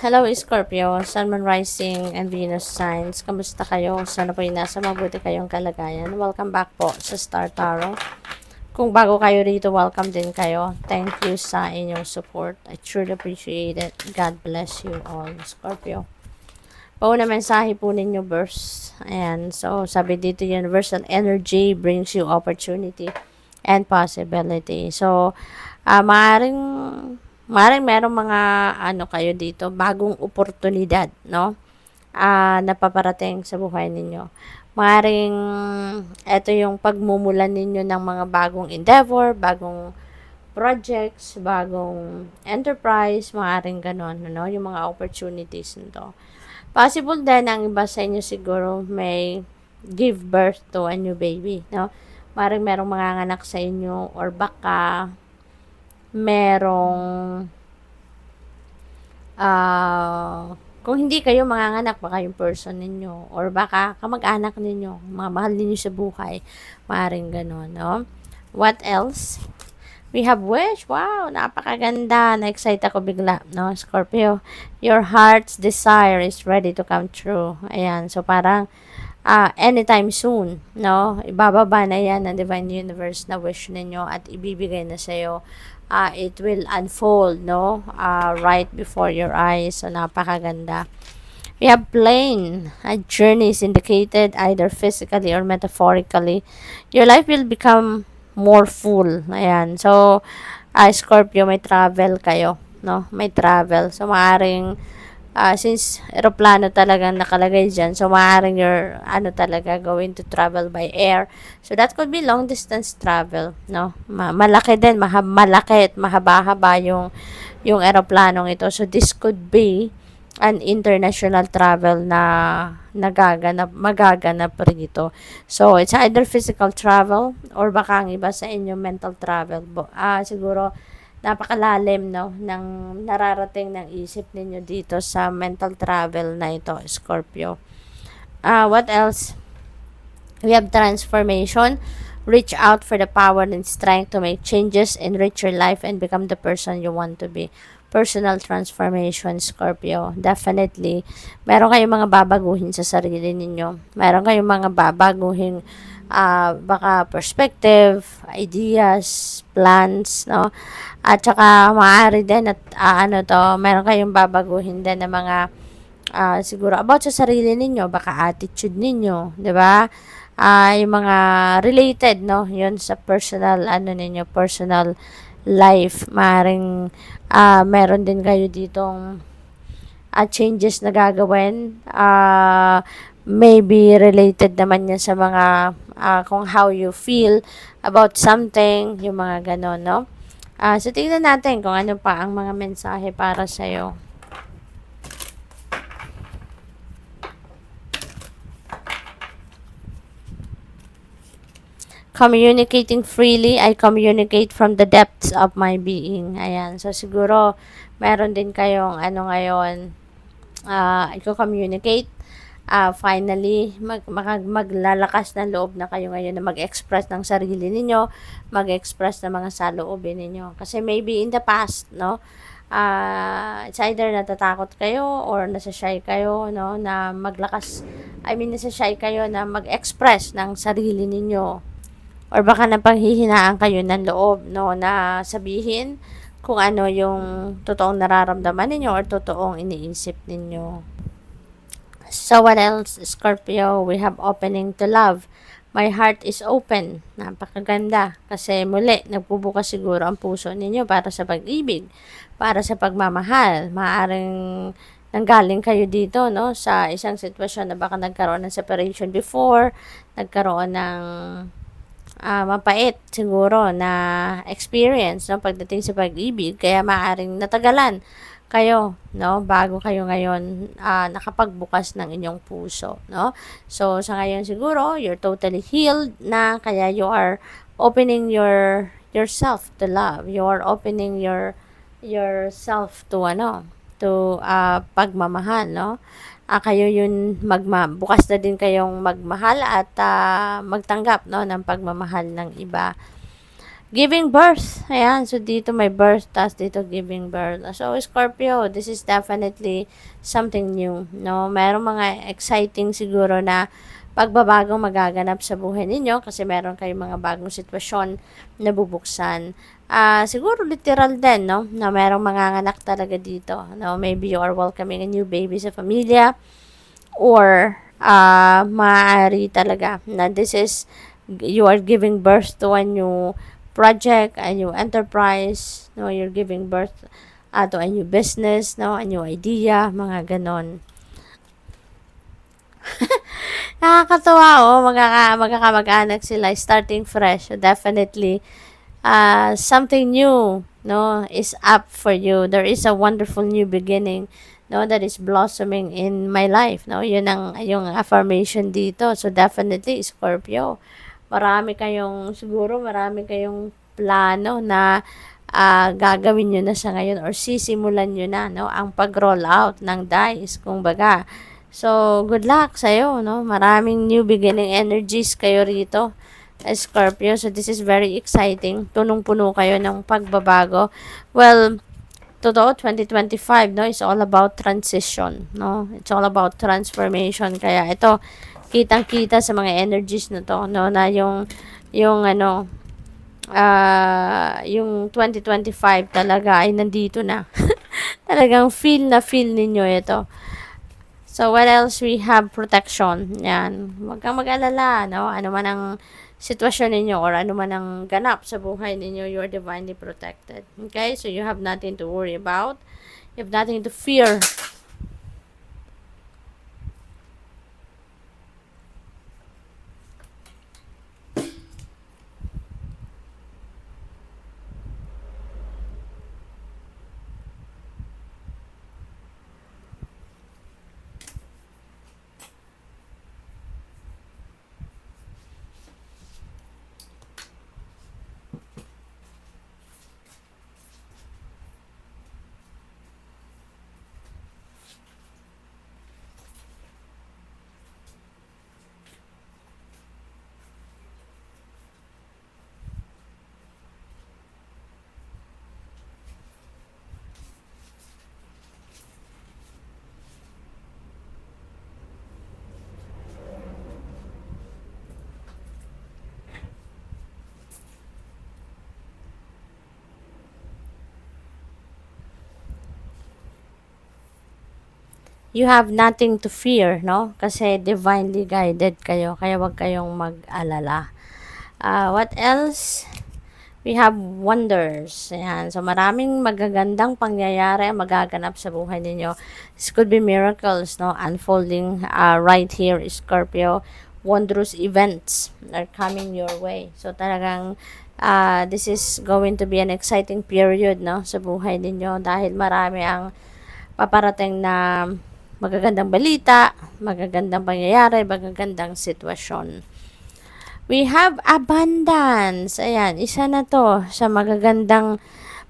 Hello Scorpio, Sun, Moon, Rising, and Venus signs. Kamusta kayo? Sana po nasa mabuti kayong kalagayan. Welcome back po sa Star Tarot. Kung bago kayo rito, welcome din kayo. Thank you sa inyong support. I truly appreciate it. God bless you all, Scorpio. Pauna mensahe po ninyo, verse. Ayan, so sabi dito, universal energy brings you opportunity and possibility. So, maaaring merong mga kayo dito, bagong oportunidad, no? Napaparating sa buhay ninyo. Maaaring ito yung pagmumulan ninyo ng mga bagong endeavor, bagong projects, bagong enterprise, maaaring ganon, no? Yung mga opportunities nito. Possible din ang iba sa inyo siguro may give birth to a new baby, no? Maaaring merong mga anak sa inyo or baka merong kung hindi kayo manganganak, baka yung person ninyo or baka kamag-anak ninyo, mga mahal ninyo sa buhay, maaaring ganon, no? What else? We have wish. Wow, napakaganda. Na-excite ako bigla, no, Scorpio. Your heart's desire is ready to come true. Ayan, so parang anytime soon, no, ibababa na yan ng Divine Universe na wish ninyo at ibibigay na sa'yo. It will unfold, no, right before your eyes. So, napakaganda. We have plane. A journey is indicated either physically or metaphorically. Your life will become more full. Ayan. So, Scorpio, may travel kayo, no? May travel. So, maaring since eroplano talagang nakalagay dyan, so maaaring you're, talaga, going to travel by air. So, that could be long distance travel, no? Malaki din, malaki at mahaba-haba yung eroplanong ito. So, this could be an international travel na magaganap rito. So, it's either physical travel or baka ang iba sa inyo mental travel. Siguro, napakalalim, no, ng nararating ng isip ninyo dito sa mental travel na ito, Scorpio. What else? We have transformation. Reach out for the power and strength to make changes, enrich your life, and become the person you want to be. Personal transformation, Scorpio. Definitely. Meron kayong mga babaguhin sa sarili ninyo. Meron kayong mga babaguhin baka perspective, ideas, plans, no? At saka maaari din at meron kayong babaguhin din ng mga siguro about sa sarili ninyo, baka attitude ninyo, 'di ba? Yung mga related, no, yun sa personal ninyo, personal life. Maaring meron din kayo ditong changes na gagawin. Maybe related naman yan sa mga kung how you feel about something, yung mga ganon, no? So, tingnan natin kung ano pa ang mga mensahe para sa'yo. Communicating freely, I communicate from the depths of my being. Ayan. So, siguro, meron din kayong ngayon, i-communicate. Finally, maglalakas ng loob na kayo ngayon na mag-express ng sarili ninyo, mag-express ng mga saloobin ninyo. Kasi maybe in the past, no, it's either natatakot kayo or nasa-shy kayo, no, na nasa-shy kayo na mag-express ng sarili ninyo. Or baka napanghihinaan kayo ng loob, no, na sabihin kung ano yung totoong nararamdaman ninyo or totoong iniisip ninyo. So, what else, Scorpio? We have opening to love. My heart is open. Napakaganda. Kasi muli, nagbubukas siguro ang puso ninyo para sa pag-ibig, para sa pagmamahal. Maaring nanggaling kayo dito, no, sa isang sitwasyon na baka nagkaroon ng separation before, nagkaroon ng mapait siguro na experience, no, pagdating sa pag-ibig, kaya maaring natagalan kayo, no, bago kayo ngayon nakapagbukas ng inyong puso, no. So, sa ngayon siguro, you're totally healed na, kaya you are opening yourself to love. You are opening yourself to pagmamahal, no. Kayo yun bukas na din kayong magmahal at magtanggap, no, ng pagmamahal ng iba. giving birth. Ayan, so dito may birth, tas dito giving birth. So, Scorpio, this is definitely something new, no? Merong mga exciting siguro na pagbabagong magaganap sa buhay ninyo kasi meron kayong mga bagong sitwasyon na bubuksan. Siguro literal din, no? Na merong mga anak talaga dito, no? Maybe you are welcoming a new baby sa pamilya, or maaari talaga na this is, you are giving birth to a new project, a new enterprise, no? You're giving birth to a new business, no? A new idea, mga ganon. Nakakatawa, oh, magkakamag-anak sila, starting fresh. So definitely, something new, no, is up for you. There is a wonderful new beginning, no, that is blossoming in my life, no. Yun ang yung affirmation dito. So definitely, Scorpio, marami kayong plano na gagawin nyo na sa ngayon, or sisimulan nyo na, no, ang pag-roll out ng dice, kung baga. So, good luck sa'yo, no? Maraming new beginning energies kayo rito, Scorpio. So, this is very exciting. Punong-puno kayo ng pagbabago. Well, totoo, 2025, no, is all about transition, no? It's all about transformation. Kaya ito, kitang-kita sa mga energies na to, no, na yung yung 2025 talaga ay nandito na. Talagang feel ninyo ito. So, what else? We have protection. Yan. Huwag kang mag-alala, no? Ano man ang sitwasyon ninyo or ano man ang ganap sa buhay ninyo, you're divinely protected. Okay? So, you have nothing to worry about. You have nothing to fear. You have nothing to fear, no? Kasi divinely guided kayo. Kaya wag kayong mag-alala. What else? We have wonders. Ayan. So, maraming magagandang pangyayari ang magaganap sa buhay ninyo. This could be miracles, no? Unfolding right here, Scorpio. Wondrous events are coming your way. So, talagang this is going to be an exciting period, no? Sa buhay ninyo. Dahil marami ang paparating na magagandang balita, magagandang pangyayari, magagandang sitwasyon. We have abundance. Ayan, isa na to sa magagandang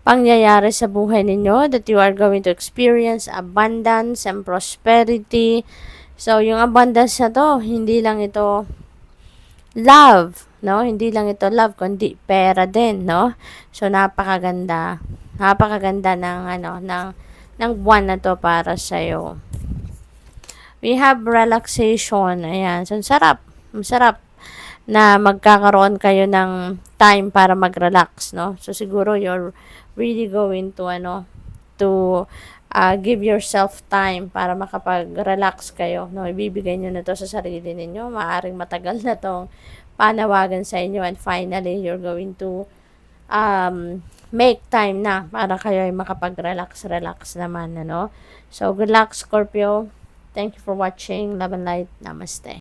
pangyayari sa buhay ninyo, that you are going to experience abundance and prosperity. So, yung abundance na to, hindi lang ito love, no? Hindi lang ito love, kundi pera din, no? So, napakaganda. Napakaganda ng buwan na to para sa'yo. We have relaxation. Ayan. So, sarap. Masarap na magkakaroon kayo ng time para mag-relax, no? So, siguro you're really going to, give yourself time para makapag-relax kayo, no? Ibibigay nyo na to sa sarili ninyo. Maaring matagal na tong panawagan sa inyo, and finally, you're going to make time na para kayo ay makapag-relax naman, ano? So, good luck, Scorpio. Thank you for watching. Love and light. Namaste.